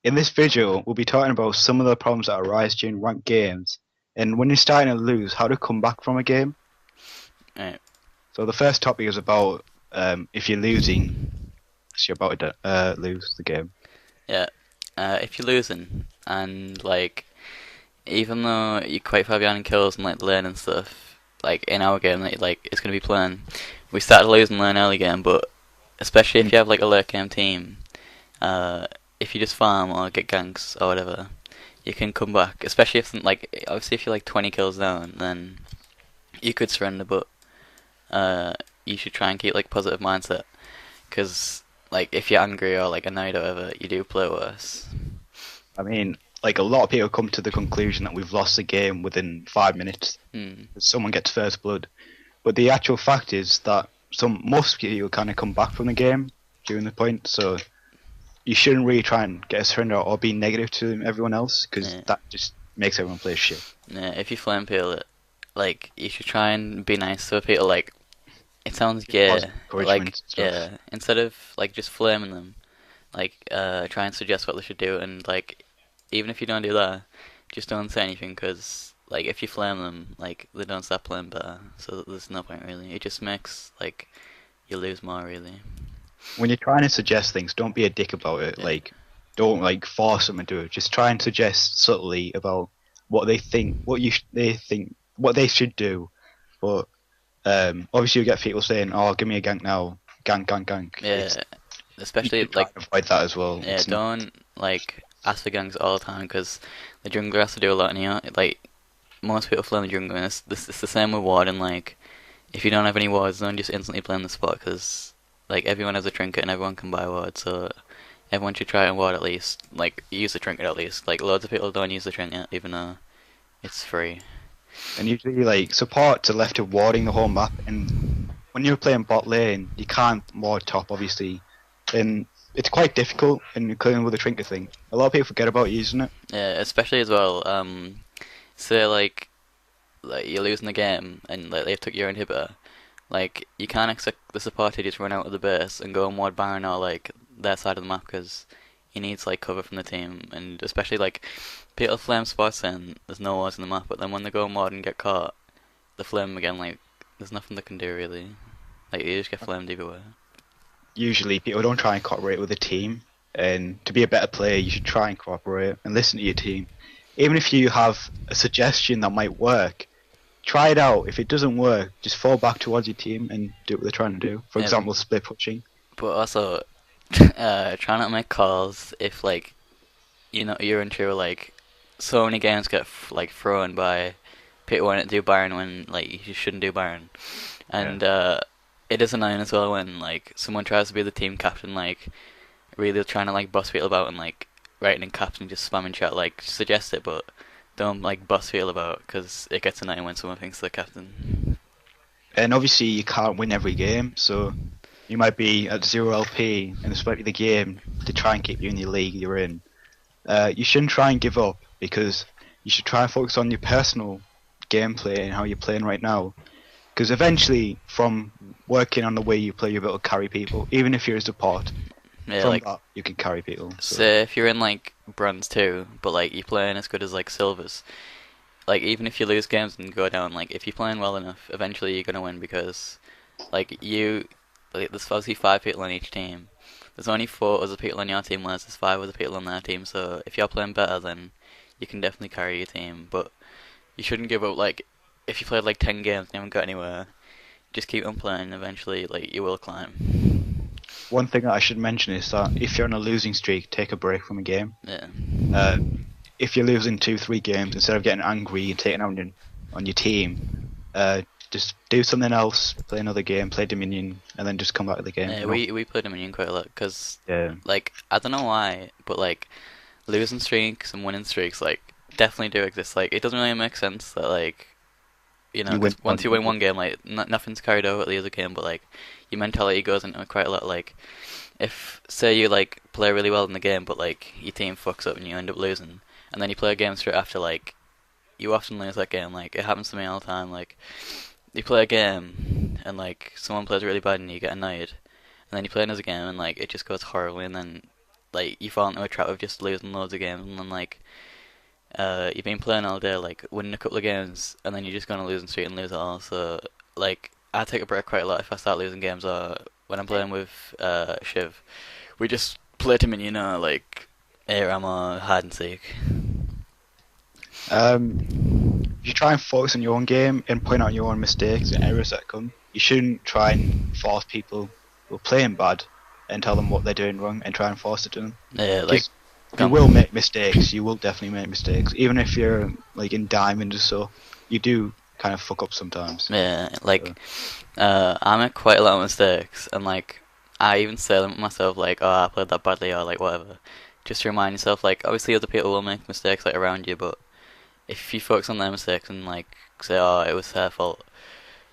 In this video, we'll be talking about some of the problems that arise during ranked games, and when you're starting to lose, how to come back from a game. Right. So the first topic is about if you're losing, so you're about to lose the game. Yeah. If you're losing and even though you're quite far behind in kills and lane and stuff, like in our game that it's gonna be playing, we started losing lane early game, but especially if Mm. you have like a late game team, uh, if you just farm or get ganks or whatever, you can come back. Especially if obviously if you're like 20 kills down, then you could surrender, but you should try and keep like positive mindset, because like if you're angry or like annoyed or whatever, you do play worse. I mean, like a lot of people come to the conclusion that we've lost the game within 5 minutes. Hmm. Someone gets first blood, but the actual fact is that most people kind of come back from the game during the point. So you shouldn't really try and get a surrender or be negative to everyone else, because Yeah. that just makes everyone play shit. Yeah, if you flame peel it, like you should try and be nice to people. Like it sounds gay, Positive but like encouragement and stuff. yeah, instead of like just flaming them, try and suggest what they should do, and like even if you don't do that, just don't say anything, because like if you flame them, like they don't start playing better, so there's no point really. It just makes like you lose more really. When you're trying to suggest things, don't be a dick about it. Yeah, Like, don't like force them to do it. Just try and suggest subtly about what they think, they think, what they should do. But obviously, you get people saying, "Oh, give me a gank now, gank, gank, gank." yeah, You especially should try and avoid that as well. yeah, don't like ask for ganks all the time, because the jungler has to do a lot, and like most people flame the jungler, and it's the same with ward, and like if you don't have any wards, don't just instantly blame the spot, because like everyone has a trinket and everyone can buy a ward, so everyone should try and ward at least, like use the trinket at least. Like loads of people don't use the trinket even though it's free. And usually, like supports are left to warding the whole map. And when you're playing bot lane, you can't ward top, obviously, and it's quite difficult. And you're clearing with the trinket thing. A lot of people forget about using it. Yeah, especially as well. Say like you're losing the game and like they've took your inhibitor. Like you can't expect the support to just run out of the base and go and ward Baron or like their side of the map, because he needs like cover from the team, and especially like people flame spots in, there's no wards in the map, but then when they go and ward and get caught, they flame them again. Like there's nothing they can do really. Like you just get flamed either way. Usually, people don't try and cooperate with the team. And to be a better player, you should try and cooperate and listen to your team. Even if you have a suggestion that might work, try it out. If it doesn't work, just fall back towards your team and do what they're trying to do. For Yeah, example, split pushing. but also try not to make calls if like you're into like so many games get like thrown by people wanting to do Baron when like you shouldn't do Baron, Yeah. and it is annoying as well when like someone tries to be the team captain, like really trying to like boss people about and like writing in caps and just spamming chat, like suggest it, but don't like boss people about, because it gets annoying when someone thinks they're captain. And obviously, you can't win every game, so you might be at 0 LP in the split of the game to try and keep you in the league you're in. You shouldn't try and give up, because you should try and focus on your personal gameplay and how you're playing right now. Because eventually, from working on the way you play, you'll be able to carry people. Even if you're a support, Yeah, from like that you can carry people. So say if you're in like bronze 2, but like you're playing as good as like silvers, like even if you lose games and go down, like if you're playing well enough, eventually you're gonna win, because there's obviously 5 people on each team. There's only 4 other people on your team, whereas there's 5 other people on their team. So if you're playing better, then you can definitely carry your team. But you shouldn't give up. Like if you played like 10 games and you haven't got anywhere, just keep on playing. Eventually, like you will climb. one thing that I should mention is that if you're on a losing streak, take a break from a game. Yeah, Uh, if you're losing 2, 3 games, instead of getting angry and taking out on your team, just do something else, play another game, play Dominion, and then just come back to the game. yeah. You know? We played Dominion quite a lot, because Yeah. like I don't know why, but like losing streaks and winning streaks like definitely do exist. Like it doesn't really make sense that like You win 'cause once you win one game, like nothing's carried over at the other game, but like your mentality goes into it quite a lot. Like if say you like play really well in the game, but like your team fucks up and you end up losing, and then you play a game straight after, like you often lose that game. Like it happens to me all the time. Like you play a game and like someone plays really bad and you get annoyed, and then you play another game and like it just goes horribly, and then like you fall into a trap of just losing loads of games, and then like you've been playing all day, like winning a couple of games, and then you're just gonna lose in street and lose it all. So like I take a break quite a lot if I start losing games, or when I'm playing with Shiv, we just play to minion or like air ammo, hide and seek. If you try and focus on your own game and point out your own mistakes and errors that come, you shouldn't try and force people who are playing bad and tell them what they're doing wrong and try and force it to them. Yeah, like You will make mistakes. You will definitely make mistakes. Even if you're like in diamond or so, you do kind of fuck up sometimes. yeah, like I make quite a lot of mistakes, and like I even say them to myself, like, oh, I played that badly, or like whatever. Just to remind yourself, like, obviously other people will make mistakes like around you, but if you focus on their mistakes and like say, oh, it was their fault,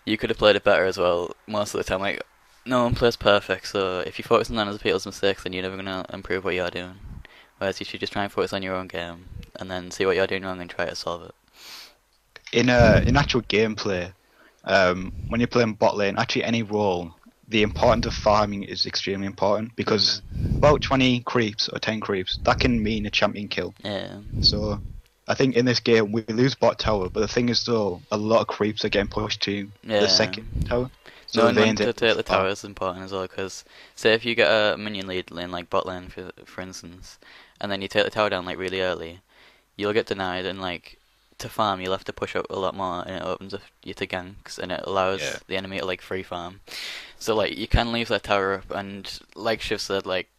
you could have played it better as well. Most of the time, like, no one plays perfect, so if you focus on other people's mistakes, then you're never gonna improve what you're doing. Whereas you should just try and focus on your own game, and then see what you're doing wrong and try to solve it. In actual gameplay, when you're playing bot lane, actually any role, the importance of farming is extremely important because about 20 creeps or 10 creeps, that can mean a champion kill. Yeah. So I think in this game we lose bot tower, but the thing is though, a lot of creeps are getting pushed to the second tower. So knowing when to take the tower is important as well, because say if you get a minion lead lane like bot lane for instance, and then you take the tower down like really early, you'll get denied, and like to farm you'll have to push up a lot more, and it opens up you to ganks, and it allows the enemy to like free farm. So like you can leave that tower up, and like Shiv said, like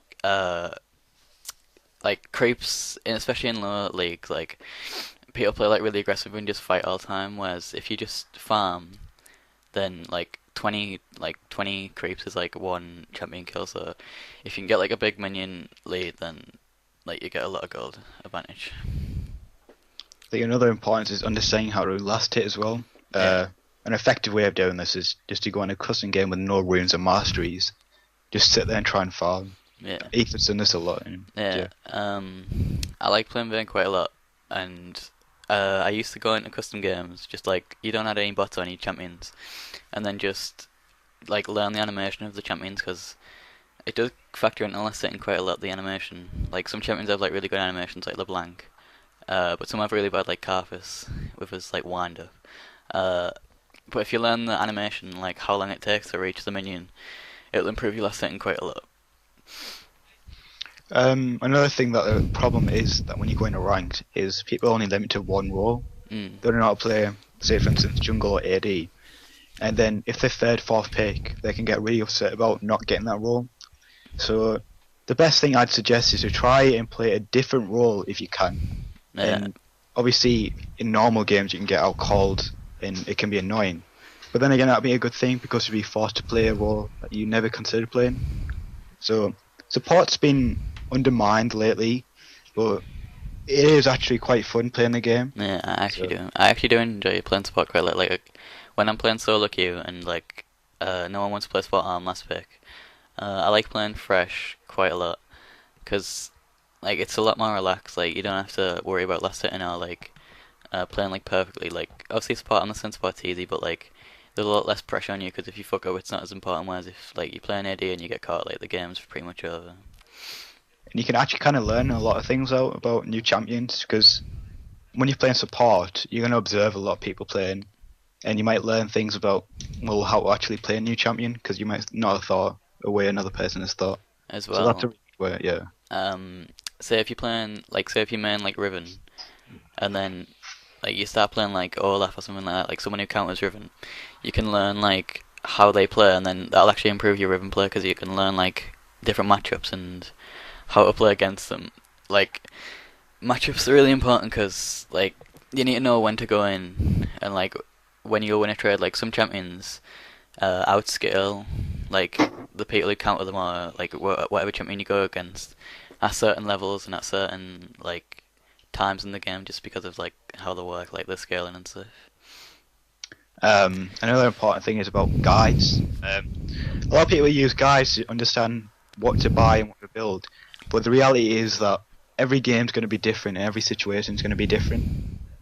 creeps, especially in lower leagues, like people play like really aggressive and just fight all the time. Whereas if you just farm, then like 20 creeps is like one champion kill. So if you can get like a big minion lead, then like you get a lot of gold advantage. I think another importance is understanding how to last hit as well. An effective way of doing this is just to go on a custom game with no runes or masteries. Just sit there and try and farm. Yeah. Ethan's done this a lot. I like playing Vayne quite a lot, and I used to go into custom games, just like you don't add any bots or any champions, and then just like learn the animation of the champions, because it does factor into last hitting quite a lot, the animation. Like some champions have like really good animations like LeBlanc, but some have really bad like Carthus with his like wind up. But if you learn the animation, like how long it takes to reach the minion, it'll improve your last hitting quite a lot. Another thing that the problem is that when you go into ranked is people only limit to one role. They don't know how to play, say for instance, jungle or AD. And then if they're third, fourth pick, they can get really upset about not getting that role. So the best thing I'd suggest is to try and play a different role if you can. And obviously in normal games you can get out called and it can be annoying. But then again, that'd be a good thing because you'd be forced to play a role that you never considered playing. So support's been undermined lately, but it is actually quite fun playing the game. Yeah, I actually do enjoy playing support quite a lot. Like when I'm playing Soloqueue and like no one wants to play support on last pick, I like playing fresh quite a lot, because like it's a lot more relaxed. Like you don't have to worry about last hitting or like playing like perfectly. Like obviously support on the sense support's easy, but like there's a lot less pressure on you, because if you fuck up it's not as important. Whereas if like you play an AD and you get caught, like the game's pretty much over. And you can actually kind of learn a lot of things out about new champions, because when you're playing support, you're going to observe a lot of people playing, and you might learn things about how to actually play a new champion, because you might not have thought a way another person has thought. As well. So that's a really good way, yeah. Say if you're playing, like say if you main like Riven, and then like you start playing like Olaf or something like that, like someone who counters Riven, you can learn like how they play, and then that'll actually improve your Riven play, because you can learn like different matchups and how to play against them. Like matchups are really important, because like you need to know when to go in, and like when you go win a trade, like some champions outscale like the people who counter them, or like whatever champion you go against at certain levels and at certain like times in the game, just because of like how they work, like the scaling and stuff. Another important thing is about guides. A lot of people use guides to understand what to buy and what to build, but the reality is that every game's going to be different and every situation's going to be different.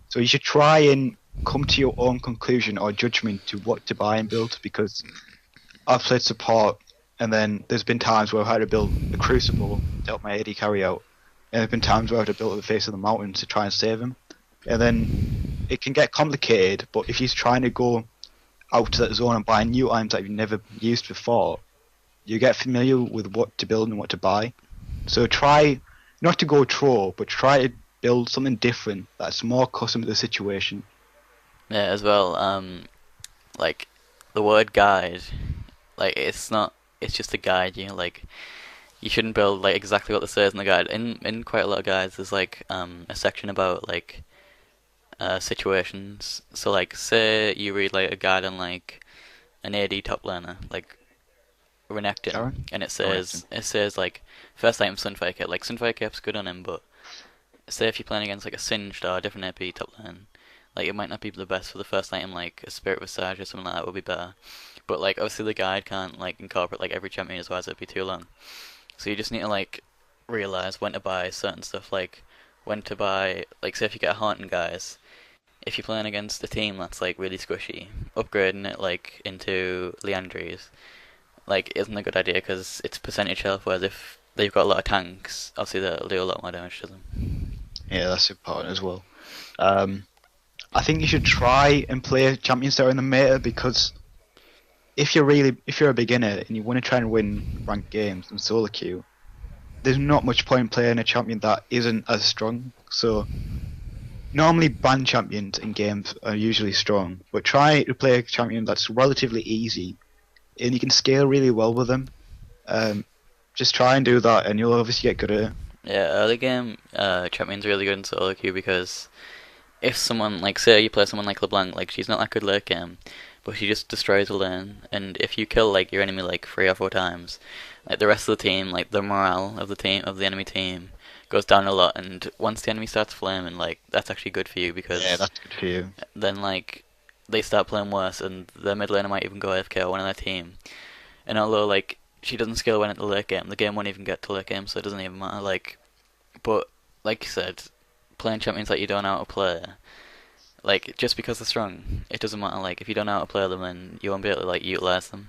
So you should try and come to your own conclusion or judgment to what to buy and build, because I've played support and then there's been times where I've had to build a Crucible to help my AD carry out, and there's been times where I've had to build at the face of the mountain to try and save him, and then it can get complicated. But if he's trying to go out to that zone and buy new items that you've never used before, you get familiar with what to build and what to buy. So try not to go troll, but try to build something different that's more custom to the situation. Yeah, as well. Like the word guide, like it's not. It's just a guide. You know, like you shouldn't build like exactly what it says in the guide. In quite a lot of guides, there's like a section about like situations. So like, say you read like a guide on like an AD top laner, like Renekton, Sharon? and Oh, Renekton. it says like first item Sunfire Cape. Like Sunfire Cape's good on him, but say if you're playing against like a Singed or a different AP top lane, like it might not be the best for the first item. Like a Spirit Visage or something like that would be better. But like obviously the guide can't like incorporate like every champion, otherwise it'd be too long. So you just need to like realize when to buy certain stuff, like when to buy like say if you get a Haunting guys, if you're playing against a team that's like really squishy, upgrading it like into Leandries like isn't a good idea because it's percentage health. Whereas if they've got a lot of tanks, obviously they'll do a lot more damage to them. Yeah, that's important as well. Um, I think you should try and play champions that are in the meta, because if you're a beginner and you want to try and win ranked games in solo queue, there's not much point playing a champion that isn't as strong. So normally banned champions in games are usually strong, but try to play a champion that's relatively easy and you can scale really well with them. Um, just try and do that, and you'll obviously get good at it. Yeah, early game champion's really good in solo queue because if someone like say you play someone like LeBlanc, like she's not that good late game, but she just destroys a lane, and if you kill like your enemy like 3 or 4 times, like the rest of the team, like the morale of the enemy team goes down a lot, and once the enemy starts flaming, like that's actually good for you Yeah, because that's good for you. then like they start playing worse, and their mid laner might even go AFK or one of their team. And although like she doesn't skill when at the late game, the game won't even get to late game, so it doesn't even matter. Like, but like you said, playing champions that you don't know how to play, like just because they're strong, it doesn't matter. Like if you don't know how to play them, then you won't be able to like utilize them.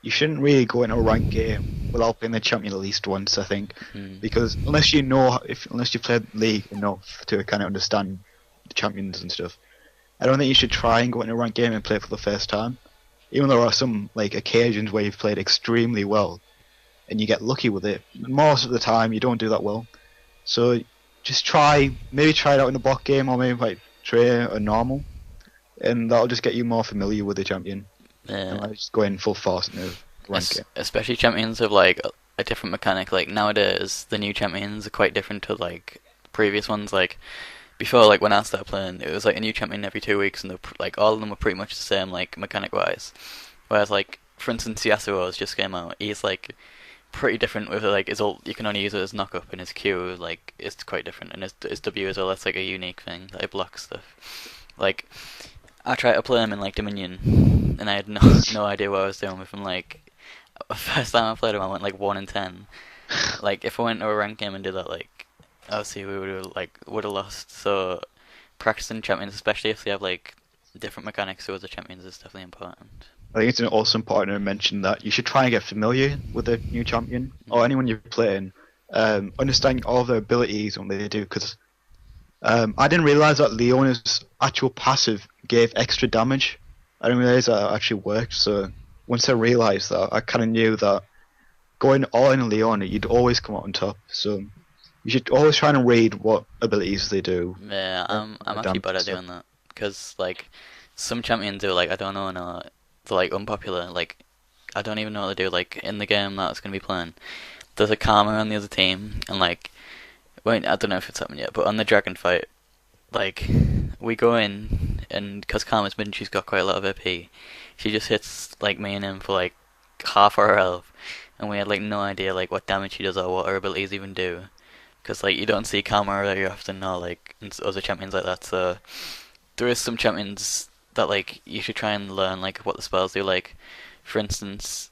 You shouldn't really go into a ranked game without playing the champion at least once, I think, Mm. because unless you played League enough to kind of understand the champions and stuff, I don't think you should try and go into a ranked game and play for the first time. Even though there are some like occasions where you've played extremely well and you get lucky with it, most of the time you don't do that well. So just maybe try it out in a bot game, or maybe like try a normal, and that'll just get you more familiar with the champion. And Yeah, like just go in full force in the rank game. especially champions have like a different mechanic. Like nowadays, the new champions are quite different to like previous ones. Like before, like when I started playing, it was like a new champion every 2 weeks, and like all of them were pretty much the same, like mechanic wise. Whereas like for instance, Yasuo's just came out. He's like pretty different with like his ult. You can only use it as knock up, and his Q like is quite different, and his W as well. That's like a unique thing that he blocks stuff. Like I tried to play him in like Dominion, and I had no idea what I was doing with him. Like first time I played him, I went like 1 in 10. Like if I went to a rank game and did that, like obviously we would have lost. So practicing champions, especially if they have like different mechanics towards the champions, is definitely important. I think it's also important to mention that you should try and get familiar with the new champion or anyone you're playing, understanding all their abilities and what they do. Because I didn't realize that Leona's actual passive gave extra damage. I didn't realize that it actually worked. So once I realized that, I kind of knew that going all in on Leona, you'd always come out on top. So you should always try and read what abilities they do. Yeah, I'm The actually damage bad at stuff. doing that because like some champions do like I don't know, no, they're like unpopular. Like I don't even know what they do. Like in the game that I was gonna be playing, there's a Karma on the other team, and like wait, I don't know if it's happened yet, but on the dragon fight, like we go in, and because Karma's been, she's got quite a lot of AP. She just hits like me and him for like half our health, and we had like no idea like what damage she does or what her abilities even do. Because like you don't see Karma very often, or like in other champions like that. So there is some champions that like you should try and learn like what the spells do. Like for instance,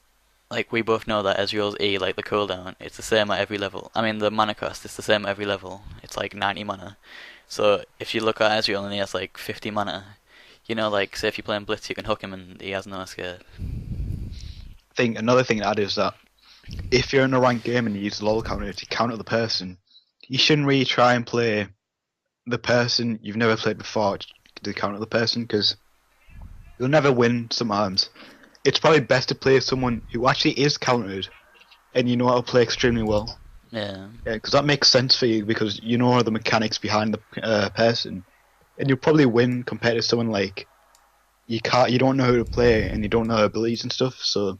like we both know that Ezreal's E, like the cooldown, it's the same at every level. I mean the mana cost, it's the same at every level. It's like 90 mana. So if you look at Ezreal and he has like 50 mana, you know, like say if you're playing Blitz, you can hook him and he has no escape. think another thing to add is that if you're in a ranked game and you use the LoL counter to counter the person, you shouldn't really try and play the person you've never played before to counter the person, because you'll never win sometimes. It's probably best to play someone who actually is countered and you know how to play extremely well. Yeah. Yeah, because that makes sense for you because you know the mechanics behind the person, and you'll probably win compared to someone like you don't know how to play and you don't know abilities and stuff. So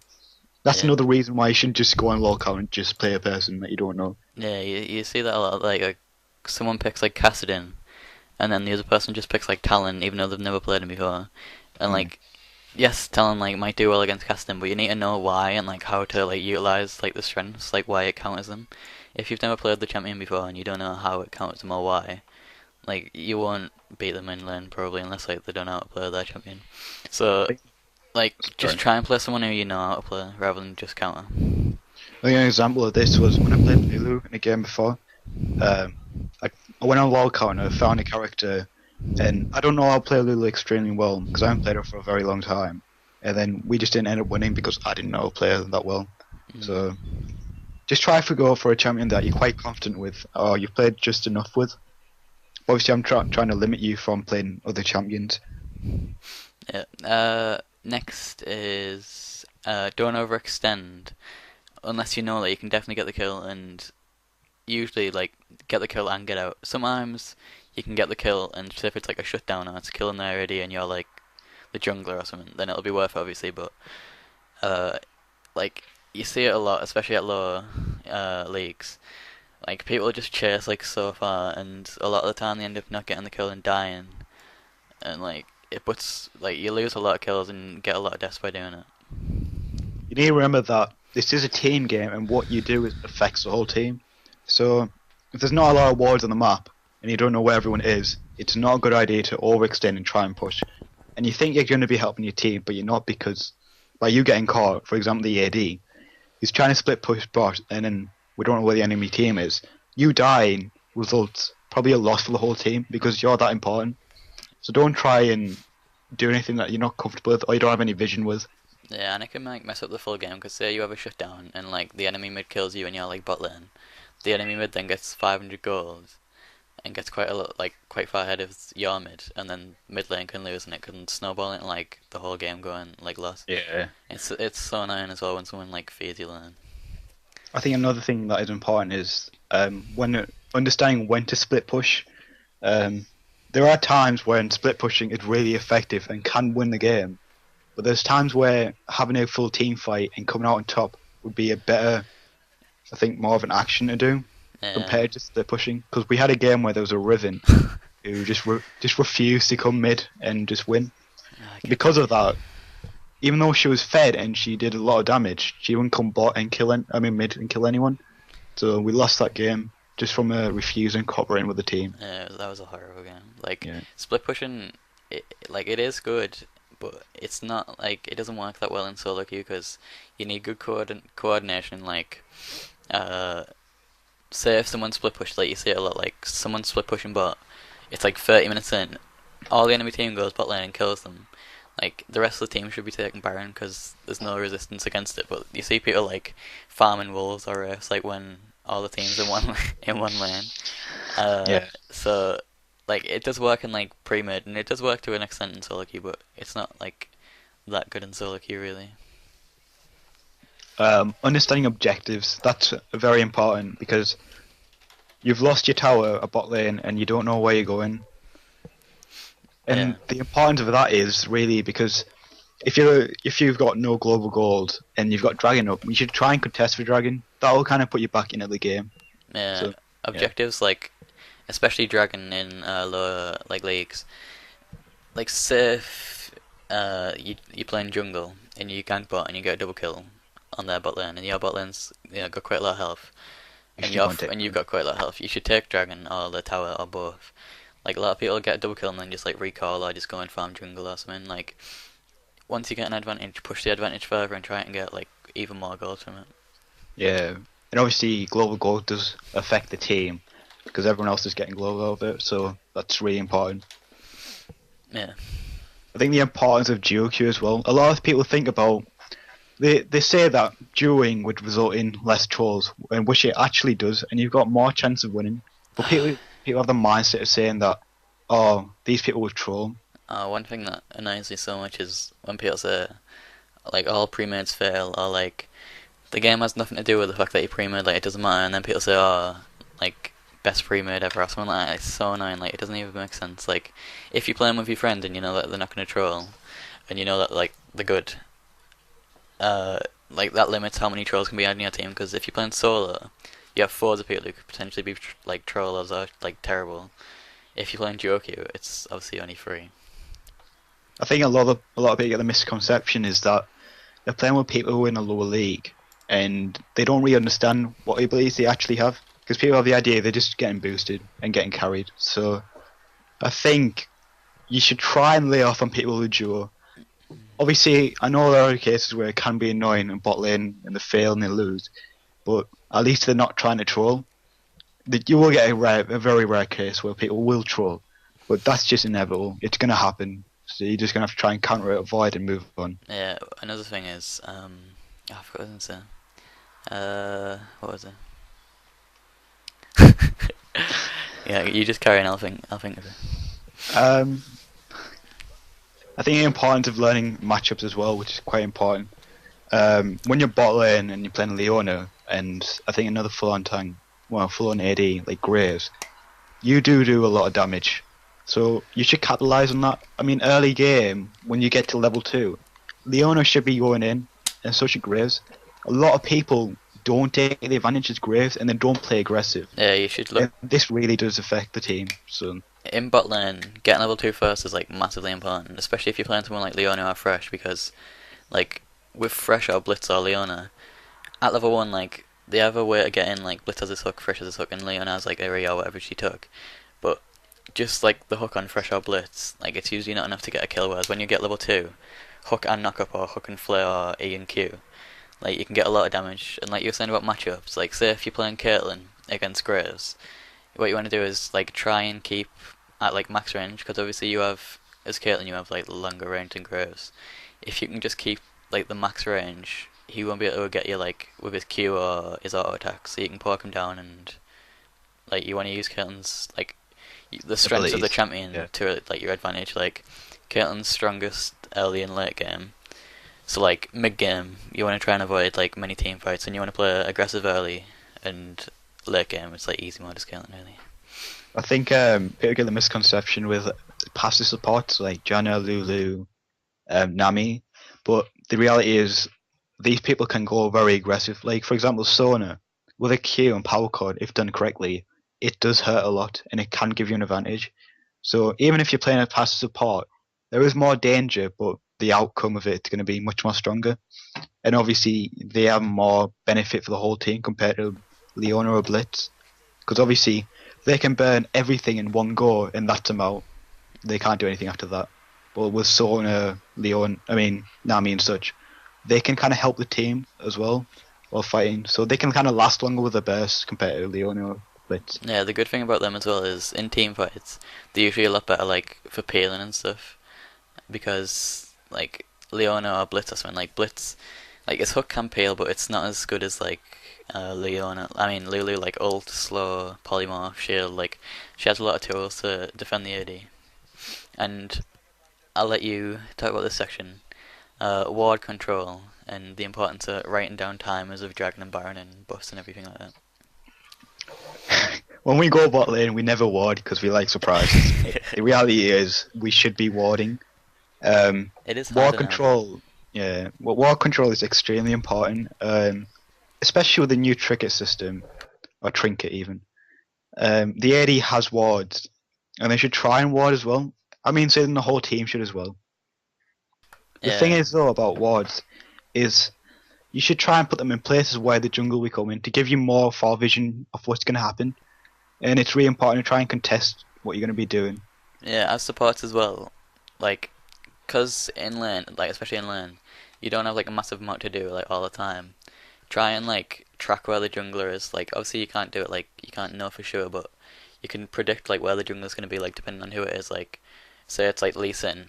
that's Yeah. another reason why you shouldn't just go on lockout and just play a person that you don't know. Yeah, you see that a lot. Like someone picks like Cassidin, and then the other person just picks like Talon, even though they've never played him before. And Mm. like, yes, Talon like might do well against Cassidin, but you need to know why and like how to like utilize like the strengths, like why it counters them. If you've never played the champion before and you don't know how it counters them or why, like you won't beat them in lane probably unless like they don't know how to play their champion. So like, just Sorry. try and play someone who you know how to play rather than just counter. I think an example of this was when I played Lulu in a game before. Um, I went on lockout and I found a character, and I don't know how to play Lulu extremely well because I haven't played her for a very long time. And then we just didn't end up winning because I didn't know how to play her that well. So just try to go for a champion that you're quite confident with, or you've played just enough with. Obviously, I'm trying to limit you from playing other champions. Yeah. Next is don't overextend unless you know that you can definitely get the kill, and usually like get the kill and get out. Sometimes you can get the kill, and if it's like a shutdown or it's killing there already, and you're like the jungler or something, then it'll be worth it, obviously. But uh, like you see it a lot, especially at lower leagues. Like people just chase like so far, and a lot of the time they end up not getting the kill and dying, and like it puts like you lose a lot of kills and get a lot of deaths by doing it. You need to remember that this is a team game, and what you do affects the whole team. So if there's not a lot of wards on the map, and you don't know where everyone is, it's not a good idea to overextend and try and push. And you think you're going to be helping your team, but you're not, because by you getting caught, for example, the AD, he's trying to split push bot, and then we don't know where the enemy team is. You dying results probably a loss for the whole team because you're that important. So don't try and do anything that you're not comfortable with or you don't have any vision with. Yeah, and it can like mess up the full game because say you have a shutdown and like the enemy mid kills you and you're like bot lane, the enemy mid then gets 500 gold and gets quite a lot, like quite far ahead of your mid, and then mid lane can lose and it can snowball into like the whole game going like lost. Yeah. It's so annoying as well when someone like feeds you lane. I think another thing that is important is when understanding when to split push. There are times when split pushing is really effective and can win the game, but there's times where having a full team fight and coming out on top would be a better, I think, more of an action to do Yeah. compared to split pushing. Because we had a game where there was a Riven who just refused to come mid and just win. Because of that, even though she was fed and she did a lot of damage, she wouldn't come bot and mid and kill anyone. So we lost that game just from refusing cooperating with the team. Yeah, that was a horrible game. Like Yeah. split pushing, like it is good, but it's not like it doesn't work that well in solo queue because you need good coordination. Like, say if someone split pushed, like you see it a lot, like someone split pushing bot, it's like 30 minutes in, all the enemy team goes bot lane and kills them. Like the rest of the team should be taking Baron because there's no resistance against it. But you see people like farming wolves or Wraiths, like when all the teams in one in one lane. Yeah. So like it does work in like pre-mid and it does work to an extent in solo queue, but it's not like that good in solo queue really. Understanding objectives, that's very important because you've lost your tower at bot lane and you don't know where you're going. And Yeah. the importance of that is really because if you've got no global gold and you've got dragon up, you should try and contest for dragon. That will kind of put you back into the game. Yeah, So, objectives like, especially dragon in lower like leagues. Like say if you playing jungle and you gank bot and you get a double kill on their bot lane and your bot lane's got quite a lot of health and you've got quite a lot of health, you should take dragon or the tower or both. Like a lot of people get a double kill and then just like recall or just go and farm jungle or something. Like once you get an advantage, push the advantage further and try and get like even more gold from it. Yeah, and obviously global gold does affect the team because everyone else is getting global out of it, so that's really important. Yeah. I think the importance of duo queue as well. A lot of people think about they say that dueling would result in less trolls, and which it actually does, and you've got more chance of winning. But people have the mindset of saying that, oh, these people would troll. One thing that annoys me so much is when people say like all pre-mades fail, or like the game has nothing to do with the fact that you pre-made, like it doesn't matter, and then people say, oh, like best pre-made ever or something like that. It's so annoying. Like it doesn't even make sense. Like if you play them with your friend and you know that they're not going to troll, and you know that like they're good, uh, like that limits how many trolls can be on your team. Because if you're playing solo, you have four of people who could potentially be like trollers or like terrible. If you're playing duo queue, it's obviously only three. I think a lot of people get the misconception is that they're playing with people who are in a lower league, and they don't really understand what abilities they actually have. Because people have the idea they're just getting boosted and getting carried. So I think you should try and lay off on people who duo. Obviously, I know there are cases where it can be annoying in bot lane and they fail and they lose, but at least they're not trying to troll. You will get a very rare case where people will troll, but that's just inevitable. It's going to happen. So you're just going to have to try and counter it, avoid, and move on. Yeah. Another thing is, I forgot what I was gonna say. What was it? Yeah, you just carry on. I'll think of it. Um, I think the importance of learning matchups as well, which is quite important. When you're bot lane and you're playing Leona, and I think another full-on tank, well, full-on AD like Graves, you do a lot of damage. So you should capitalize on that. I mean, early game when you get to level 2, Leona should be going in, and so should Graves. A lot of people don't take the advantage as Graves, and they don't play aggressive. Yeah, you should look And this really does affect the team. So in bot lane. Getting level 2 first is like massively important, especially if you're playing someone like Leona or Fresh, because like with Fresh or Blitz or Leona, at level 1, like they have a way to get in. Like Blitz has his hook, Fresh has his hook, and Leona has like area or whatever she took. But just like the hook on Fresh or Blitz, like it's usually not enough to get a kill. Whereas when you get level 2, hook and knock up or hook and flare or E and Q, like you can get a lot of damage. And like you were saying about matchups, like say if you're playing Caitlyn against Graves, what you want to do is like try and keep at like max range, because obviously you have, as Caitlyn, you have like longer range than Graves. If you can just keep like the max range, he won't be able to get you like with his Q or his auto attack, so you can poke him down. And like you want to use Caitlyn's like the strengths of the abilities, champion yeah. to like your advantage. Like Caitlyn's strongest early and late game. So like mid game, you want to try and avoid like many team fights, and you want to play aggressive early, and late game it's like easy mode as Caitlyn really. I think people get the misconception with passive supports like Janna, Lulu, Nami, but the reality is these people can go very aggressive. Like for example, Sona with a Q and power chord, if done correctly, it does hurt a lot and it can give you an advantage. So even if you're playing a passive support, there is more danger, but the outcome of it's going to be much more stronger. And obviously, they have more benefit for the whole team compared to Leona or Blitz, because obviously they can burn everything in one go, and that's them out. They can't do anything after that. But with Sona, Nami and such, they can kind of help the team as well while fighting. So they can kind of last longer with the burst compared to Leona or Blitz. Yeah, the good thing about them as well is in team fights, they're usually a lot better like for peeling and stuff, because like Leona or Blitz or something, like Blitz, like his hook can peel, but it's not as good as like Leona. I mean Lulu, like ult, slow, polymorph, shield. Like she has a lot of tools to defend the AD. And I'll let you talk about this section, ward control and the importance of writing down timers of Dragon and Baron and buffs and everything like that. When we go bot lane, we never ward because we like surprises. The reality is we should be warding. It is Ward harder now. control, yeah. Well, ward control is extremely important, especially with the new Trinket system or Trinket even. The AD has wards, and they should try and ward as well. I mean, saying the whole team should as well. The thing Yeah, is though about wards is you should try and put them in places where the jungle will come in to give you more far vision of what's going to happen. And it's really important to try and contest what you're going to be doing. yeah, as supports as well. Like, cause in lane, like especially in lane, you don't have like a massive amount to do like all the time. Try and like track where the jungler is. Like obviously you can't do it, like you can't know for sure, but you can predict like where the jungler's gonna be, like depending on who it is. Like say it's like Lee Sin,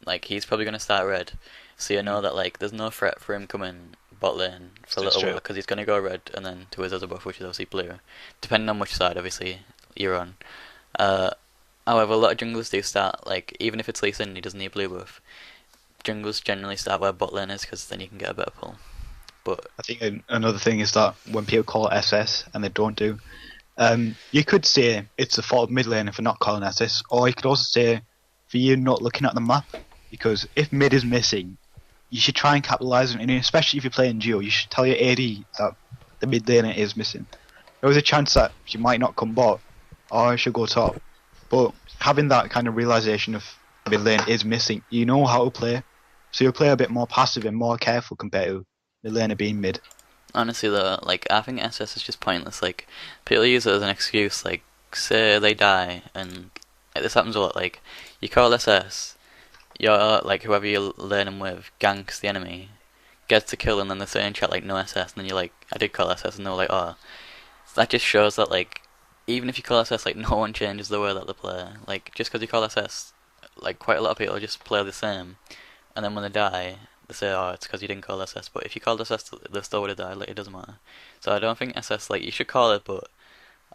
like he's probably gonna start red, So you Mm, know that like there's no threat for him coming bot lane for a stay little straight while up. because he's gonna go red and then to his other buff, which is obviously blue, depending on which side obviously you're on. Uh, However, a lot of junglers do start like even if it's Lee Sin, he doesn't need blue buff. Junglers generally start where bot lane is because then you can get a better pull. But I think another thing is that when people call it SS and they don't do, you could say it's the fault of mid lane for not calling SS, or you could also say for you not looking at the map, because if mid is missing, you should try and capitalize on it, and especially if you're playing duo, you should tell your AD that the mid laner is missing. There is a chance that she might not come bot, or she'll go top, but having that kind of realization of mid lane is missing, you know how to play, so you'll play a bit more passive and more careful compared to mid laner being mid. honestly though, like I think SS is just pointless. Like people use it as an excuse. Like say they die and like, this happens a lot. Like you call SS, you're like whoever you're laning with ganks the enemy, gets the kill, and then they say in chat like no SS, and then you're like I did call SS, and they're like oh. So that just shows that like even if you call SS, like no one changes the way that they play. Like just because you call SS, like quite a lot of people just play the same, and then when they die, they say, "Oh, it's because you didn't call SS." But if you called SS, they still would have died. Like it doesn't matter. So I don't think SS like you should call it, but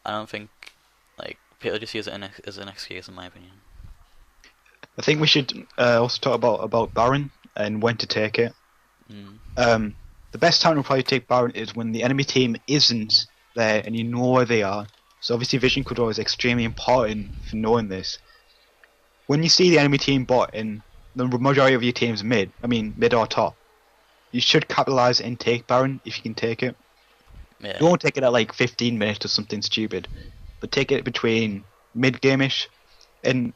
I don't think like people just use it as an excuse, in my opinion. I think we should also talk about Baron and when to take it. Mm. Um, the best time to probably take Baron is when the enemy team isn't there and you know where they are. So obviously Vision Control is extremely important for knowing this. When you see the enemy team bot and the majority of your team's mid, I mean mid or top, you should capitalize and take Baron if you can take it. Yeah. Don't take it at like 15 minutes or something stupid, but take it between mid game-ish. And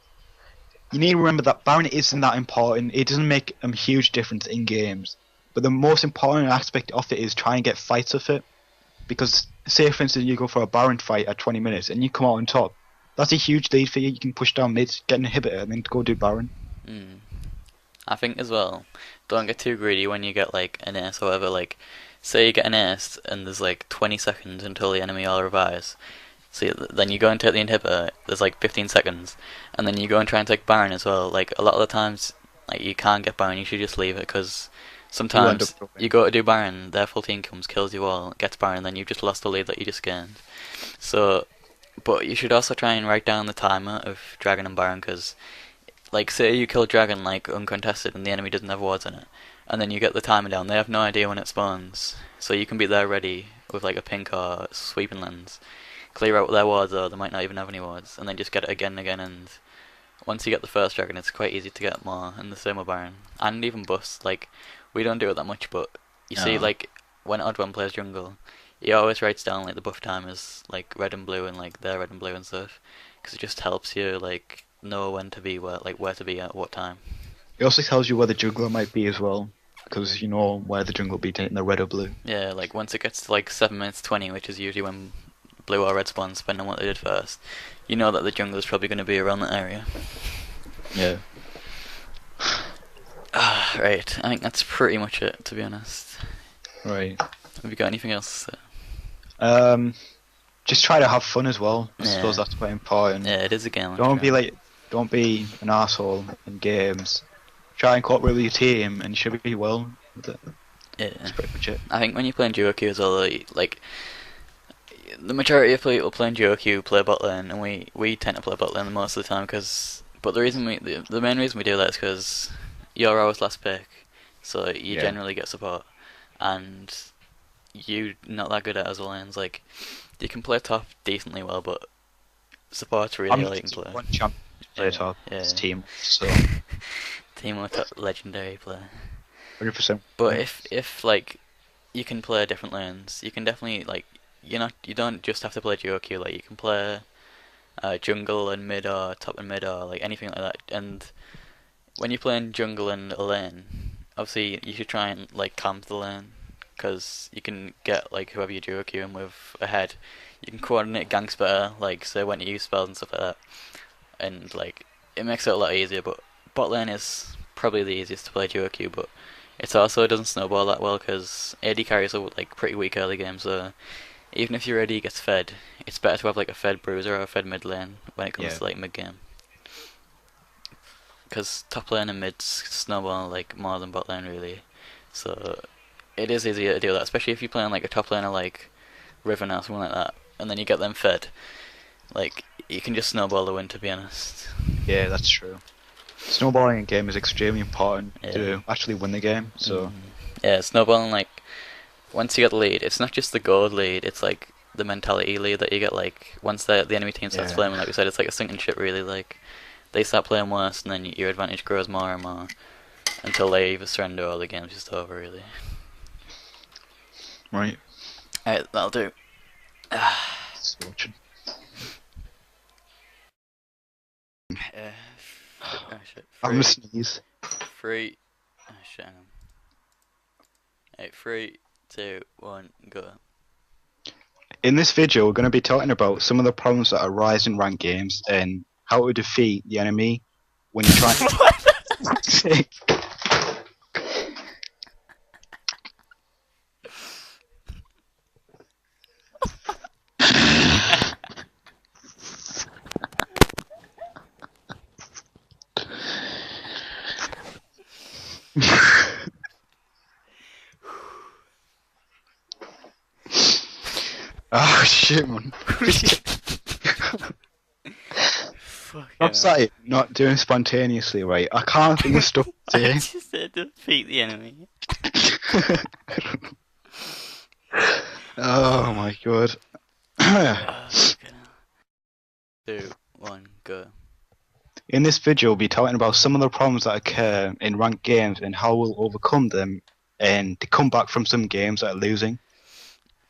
you need to remember that Baron isn't that important. It doesn't make a huge difference in games. But the most important aspect of it is try and get fights of it. Because say for instance you go for a Baron fight at 20 minutes and you come out on top. That's a huge lead for you. You can push down mid, get an inhibitor, and then go do Baron. Mm. I think as well, don't get too greedy when you get like an ace or whatever. Like, say you get an ace and there's like 20 seconds until the enemy all revives. So then you go and take the inhibitor. There's like 15 seconds, and then you go and try and take Baron as well. Like a lot of the times, like you can't get Baron. You should just leave it because You end up sometimes you dropping. go to do Baron, their full team comes, kills you all, gets Baron, and then you've just lost the lead that you just gained. So, but you should also try and write down the timer of Dragon and Baron because like say you kill Dragon like uncontested and the enemy doesn't have wards in it, and then you get the timer down. They have no idea when it spawns, so you can be there ready with like a pink or sweeping lens, clear out their wards or they might not even have any wards, and then just get it again and again. And once you get the first Dragon, it's quite easy to get more. And the same with Baron and even Bust. Like we don't do it that much, but you see No. like when Odd1 plays jungle, he always writes down like the buff timers like red and blue and like their red and blue and stuff, because it just helps you like know when to be where to be at what time. It also tells you where the jungler might be as well. Because you know where the jungle will be in the red or blue. Yeah, like once it gets to like 7 minutes 20, which is usually when blue or red spawns, depending on what they did first, you know that the jungle is probably going to be around that area. Yeah. Right, I think that's pretty much it, to be honest. Right. Have you got anything else? Um, just try to have fun as well. I suppose Yeah, that's quite important. yeah, it is a game. Don't be an asshole in games. Try and cooperate with your team, and you should be well with it. Yeah, That's pretty much it. I think when you're playing duo queue as well, like the majority of people playing duo queue play bot lane, and we tend to play bot lane most of the time because. But the main reason we do that is because you're always last pick, so you Yeah. generally get support, and you not that good at as lanes. Like you can play top decently well, but support's really I'm all you can play. one champ to play Yeah, top. yeah. It's team, so Teemo top legendary play. 100%. But if like you can play different lanes, you can definitely like you don't just have to play duo queue. Like you can play jungle and mid or top and mid or like anything like that. And when you're playing jungle and a lane, obviously you should try and like camp the lane because you can get like whoever you duo queuing with ahead. You can coordinate ganks better, like say when to use spells and stuff like that, and like it makes it a lot easier. But bot lane is probably the easiest to play duo queue, but it's also it doesn't snowball that well because AD carries are like pretty weak early game. So even if your AD gets fed, it's better to have like a fed bruiser or a fed mid lane when it comes Yeah. to like mid game. because top lane and mid snowball like more than bot lane really. So it is easier to do that, especially if you're playing like a top laner like Riven or something like that, and then you get them fed. Like you can just snowball the win, to be honest. Yeah, that's true. Snowballing in game is extremely important Yeah. to actually win the game. So Yeah, snowballing, like once you get the lead, it's not just the gold lead, it's like the mentality lead that you get. Like once the enemy team starts Yeah. flaming, like we said, it's like a sinking ship really. Like they start playing worse, and then your advantage grows more and more until they either surrender or the game's just over really. right. Alright, that'll do. Just watching. Oh shit. I'm gonna sneeze. 3. Oh shit, hang on. Alright, 3, 2, 1, go. In this video, we're going to be talking about some of the problems that arise in ranked games and how to defeat the enemy when you're trying to. Oh shit, man. Fuck I'm sorry, not doing spontaneously, right? I can't think of stuff to I say. just said defeat the enemy. Oh my god. Fucking hell. 2, 1, go. In this video, we'll be talking about some of the problems that occur in ranked games and how we'll overcome them and to come back from some games that are losing.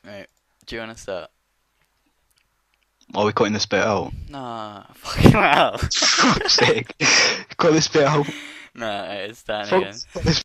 Right, do you wanna start? Or are we cutting this bit out? Nah, fucking hell. For fuck's sake. Cut this bit out. Nah, it's starting Fuck again. this